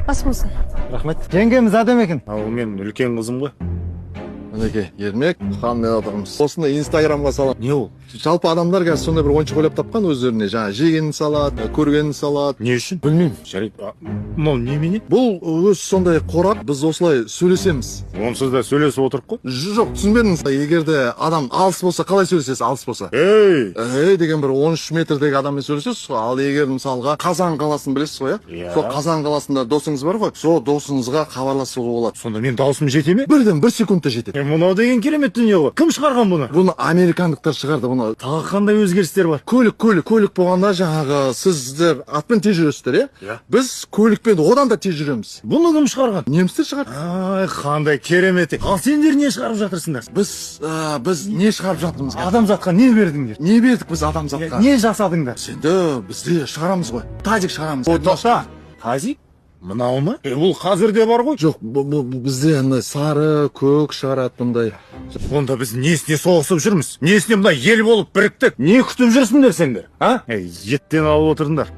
Ас болсын. Рахмет. Жеңгеміз адам екен. Ал мен үлкен қызым ғой. Мінекей, Ермек, хан мен атамыз. Осыны инстаграмға салам. Не ол? Жалпы адамдар қазір сондай бір ойыншық ойлап тапқан өздеріне. Жаңа жегенін салады, көргенін салады. Не үшін? Білмеймін. Жарайды. Мынау немене? Бұл өз сондай қорап, біз осылай сөйлесеміз. Онсыз да сөйлесіп отырып қой. Жоқ, түсінбедіңіз. Егер де адам алыс болса, қалай сөйлесесіз, алыс болса? Ей! Деген бір 13 метрдегі адаммен сөйлесесіз. Ал егер мысалға Қазан қаласын білесіз ғой, Иә. Сол Қазан қаласында досыңыз бар ғой, сол досыңызға хабарласуға болады. Сонда мен даусым жете ме? Бірден 1 секундта жетеді. Мынау деген керемет дүние ғой. Кім шығарған бұны? Бұны американдықтар шығарды, бұны. Тағы қандай өзгерістер бар? Көлік болғанда жаңағы сіздер атпен тез жүресіздер, Иә. Біз көлікпен одан да тез жүреміз. Бұны кім шығарған? Немістер шығарды. Ай, қандай керемет. Ал сендер не шығарып жатырсыңдар? Біз не шығарып жатырмыз? Адамзатқа не бердіңдер? Не бердік біз адамзатқа? Не жасадыңдар? Енді бізде шығарамыз ғой. Тазик шығарамыз. Тазик? Мынау ма? Бұл қазірде бар ғой. Жоқ, бұл бізде андай сары, көк шығарады бұндай. Онда біз несіне соғысып жүрміз? Несіне мына ел болып біріктік? Не күтіп жүрсіңдер сендер? Еттен алып отырдыңдар.